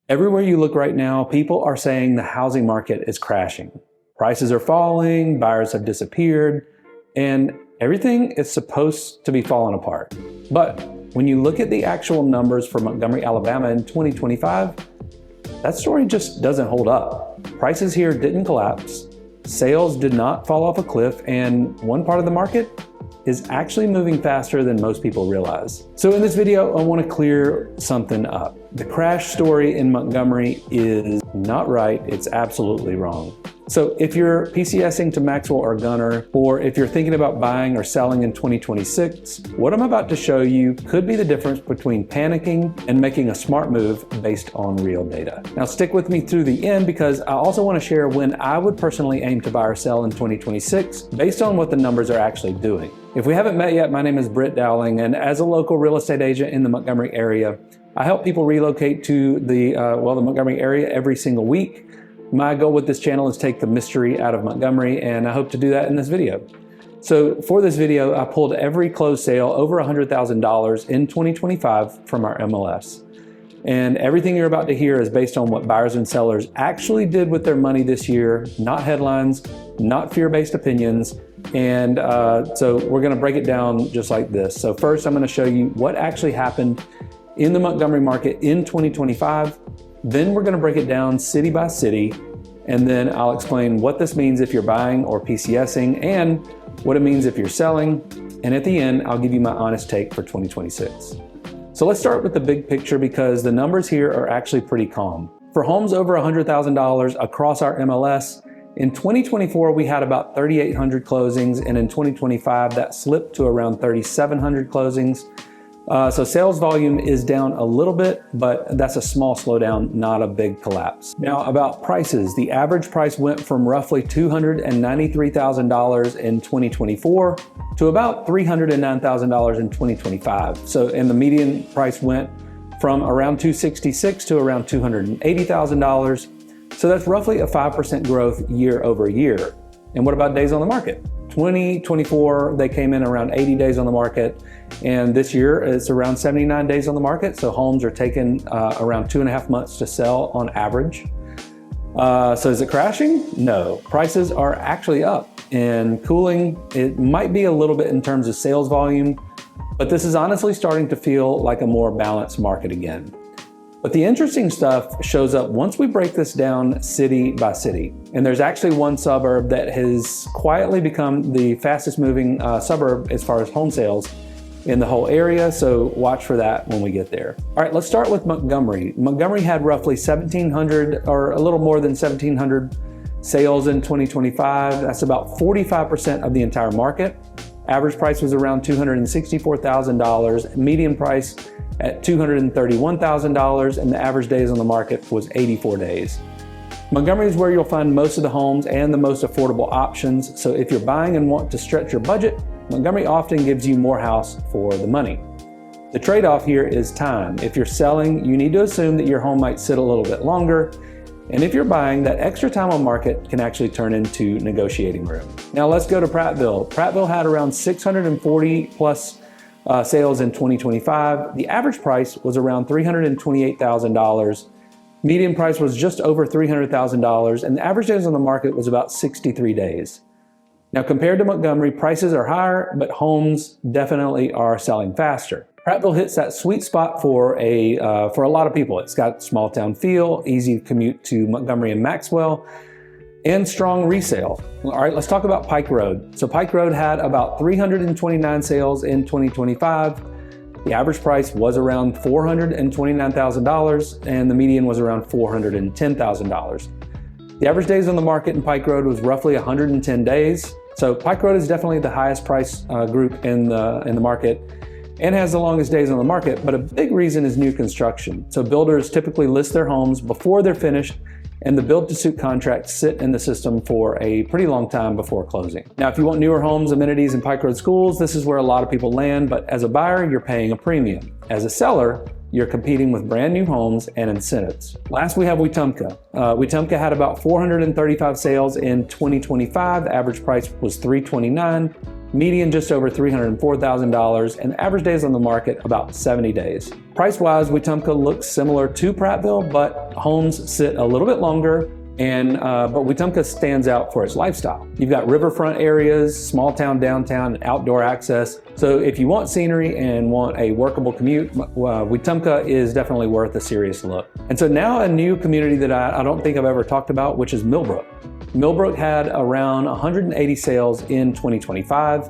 Everywhere you look right now, people are saying the housing market is crashing. Prices are falling, buyers have disappeared, and everything is supposed to be falling apart. But when you look at the actual numbers for Montgomery, Alabama in 2025, that story just doesn't hold up. Prices here didn't collapse, sales did not fall off a cliff, and one part of the market is actually moving faster than most people realize. So in this video, I want to clear something up. The crash story in Montgomery is not right, it's absolutely wrong. So if you're PCSing to Maxwell or Gunner, or if you're thinking about buying or selling in 2026, what I'm about to show you could be the difference between panicking and making a smart move based on real data. Now stick with me through the end because I also want to share when I would personally aim to buy or sell in 2026 based on what the numbers are actually doing. If we haven't met yet, my name is Britt Dowling, and as a local real estate agent in the Montgomery area, I help people relocate to the Montgomery area every single week. My goal with this channel is to take the mystery out of Montgomery, and I hope to do that in this video. So for this video, I pulled every closed sale over $100,000 in 2025 from our MLS. And everything you're about to hear is based on what buyers and sellers actually did with their money this year, not headlines, not fear-based opinions. And so we're gonna break it down just like this. So first, I'm gonna show you what actually happened in the Montgomery market in 2025. Then we're gonna break it down city by city, and then I'll explain what this means if you're buying or PCSing and what it means if you're selling. And at the end, I'll give you my honest take for 2026. So let's start with the big picture because the numbers here are actually pretty calm. For homes over $100,000 across our MLS, in 2024, we had about 3,800 closings, and in 2025, that slipped to around 3,700 closings. So sales volume is down a little bit, but that's a small slowdown, not a big collapse. Now about prices, the average price went from roughly $293,000 in 2024 to about $309,000 in 2025. And the median price went from around $266,000 to around $280,000. So that's roughly a 5% growth year over year. And what about days on the market? 2024, they came in around 80 days on the market, and this year it's around 79 days on the market. So homes are taking around 2.5 months to sell on average. So is it crashing? No, prices are actually up and cooling. It might be a little bit in terms of sales volume, but this is honestly starting to feel like a more balanced market again. But the interesting stuff shows up once we break this down city by city. And there's actually one suburb that has quietly become the fastest moving suburb as far as home sales in the whole area. So watch for that when we get there. All right, let's start with Montgomery. Montgomery had roughly 1,700 or a little more than 1,700 sales in 2025. That's about 45% of the entire market. Average price was around $264,000, median price at $231,000, and the average days on the market was 84 days. Montgomery is where you'll find most of the homes and the most affordable options. So if you're buying and want to stretch your budget, Montgomery often gives you more house for the money. The trade-off here is time. If you're selling, you need to assume that your home might sit a little bit longer. And if you're buying, that extra time on market can actually turn into negotiating room. Now let's go to Prattville. Prattville had around 640 plus sales in 2025. The average price was around $328,000. Median price was just over $300,000, and the average days on the market was about 63 days. Now compared to Montgomery, prices are higher, but homes definitely are selling faster. Prattville hits that sweet spot for a lot of people. It's got small town feel, easy commute to Montgomery and Maxwell, and strong resale. All right, let's talk about Pike Road. So Pike Road had about 329 sales in 2025. The average price was around $429,000, and the median was around $410,000. The average days on the market in Pike Road was roughly 110 days. So Pike Road is definitely the highest price group in the market and has the longest days on the market, but a big reason is new construction. So builders typically list their homes before they're finished, and the build-to-suit contracts sit in the system for a pretty long time before closing. Now, if you want newer homes, amenities, and Pike Road schools, this is where a lot of people land, but as a buyer, you're paying a premium. As a seller, you're competing with brand new homes and incentives. Last, we have Wetumpka. Wetumpka had about 435 sales in 2025. The average price was $329. median just over $304,000, and average days on the market about 70 days. Price-wise, Wetumpka looks similar to Prattville, but homes sit a little bit longer, but Wetumpka stands out for its lifestyle. You've got riverfront areas, small town downtown, and outdoor access. So if you want scenery and want a workable commute, Wetumpka is definitely worth a serious look. And so now a new community that I don't think I've ever talked about, which is Millbrook. Millbrook had around 180 sales in 2025.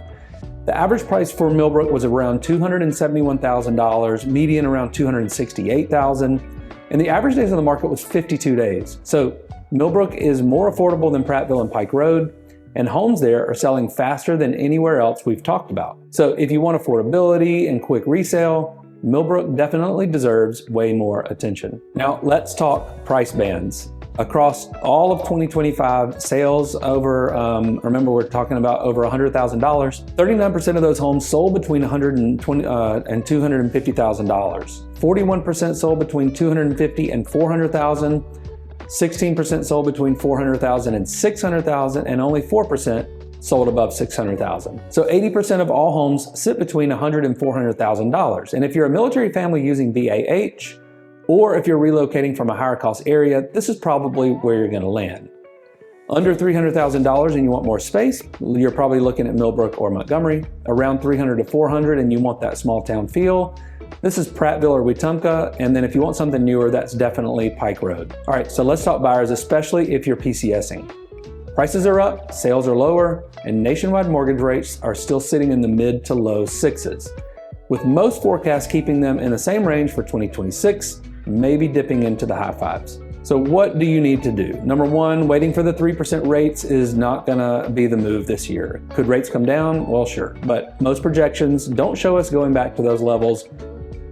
The average price for Millbrook was around $271,000, median around $268,000, and the average days on the market was 52 days. So Millbrook is more affordable than Prattville and Pike Road, and homes there are selling faster than anywhere else we've talked about. So if you want affordability and quick resale, Millbrook definitely deserves way more attention. Now let's talk price bands. Across all of 2025, sales over, remember we're talking about over $100,000, 39% of those homes sold between $120,000 and $250,000. 41% sold between $250,000 and $400,000. 16% sold between $400,000 and $600,000, and only 4% sold above $600,000. So 80% of all homes sit between $100,000 and $400,000. And if you're a military family using BAH, or if you're relocating from a higher cost area, this is probably where you're gonna land. Under $300,000 and you want more space, you're probably looking at Millbrook or Montgomery. Around $300,000 to $400,000 and you want that small town feel, this is Prattville or Wetumpka, and then if you want something newer, that's definitely Pike Road. All right, so let's talk buyers, especially if you're PCSing. Prices are up, sales are lower, and nationwide mortgage rates are still sitting in the mid to low sixes, with most forecasts keeping them in the same range for 2026, maybe dipping into the high fives. So what do you need to do? Number one, waiting for the 3% rates is not gonna be the move this year. Could rates come down? Well, sure, but most projections don't show us going back to those levels.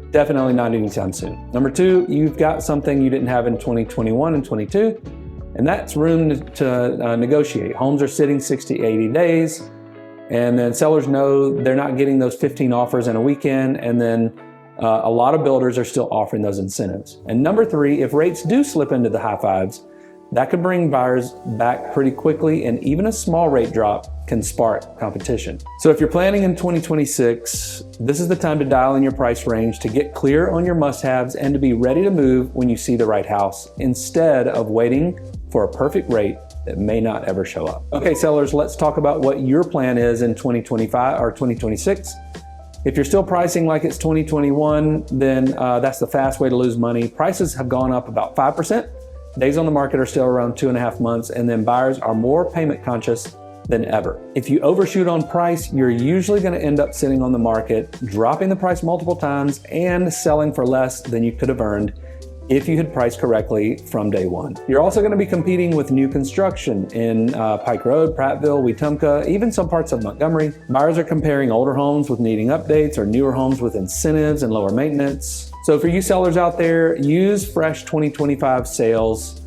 Definitely not anytime soon. Number two, you've got something you didn't have in 2021 and 22, and that's room to negotiate. Homes are sitting 60, 80 days, and then sellers know they're not getting those 15 offers in a weekend, and then a lot of builders are still offering those incentives. And number three, if rates do slip into the high fives, that could bring buyers back pretty quickly, and even a small rate drop can spark competition. So if you're planning in 2026, this is the time to dial in your price range, to get clear on your must-haves, and to be ready to move when you see the right house, instead of waiting for a perfect rate that may not ever show up. Okay, sellers, let's talk about what your plan is in 2025 or 2026. If you're still pricing like it's 2021, then that's the fast way to lose money. Prices have gone up about 5%. Days on the market are still around 2.5 months, and then buyers are more payment conscious than ever. If you overshoot on price, you're usually going to end up sitting on the market, dropping the price multiple times, and selling for less than you could have earned if you had priced correctly from day one. You're also going to be competing with new construction in Pike Road, Prattville, Wetumpka, even some parts of Montgomery. Buyers are comparing older homes with needing updates or newer homes with incentives and lower maintenance. So for you sellers out there, use fresh 2025 sales,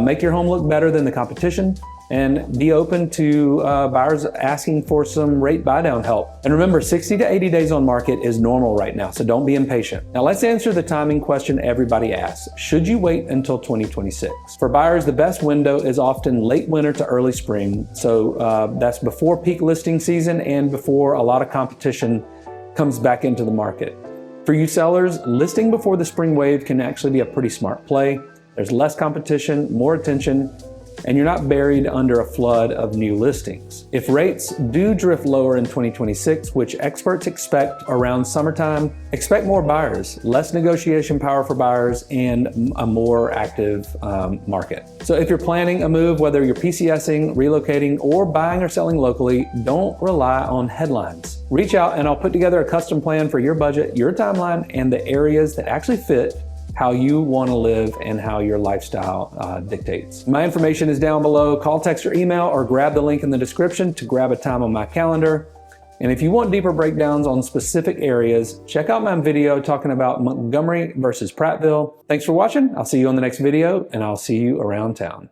make your home look better than the competition, and be open to buyers asking for some rate buy down help. And remember, 60 to 80 days on market is normal right now, so don't be impatient. Now let's answer the timing question everybody asks. Should you wait until 2026? For buyers, the best window is often late winter to early spring. So that's before peak listing season and before a lot of competition comes back into the market. For you sellers, listing before the spring wave can actually be a pretty smart play. There's less competition, more attention, and you're not buried under a flood of new listings. If rates do drift lower in 2026, which experts expect around summertime, expect more buyers, less negotiation power for buyers, and a more active market. So if you're planning a move, whether you're PCSing, relocating, or buying or selling locally, don't rely on headlines. Reach out and I'll put together a custom plan for your budget, your timeline, and the areas that actually fit how you want to live and how your lifestyle dictates. My information is down below. Call, text, or email, or grab the link in the description to grab a time on my calendar. And if you want deeper breakdowns on specific areas, check out my video talking about Montgomery versus Prattville. Thanks for watching. I'll see you on the next video, and I'll see you around town.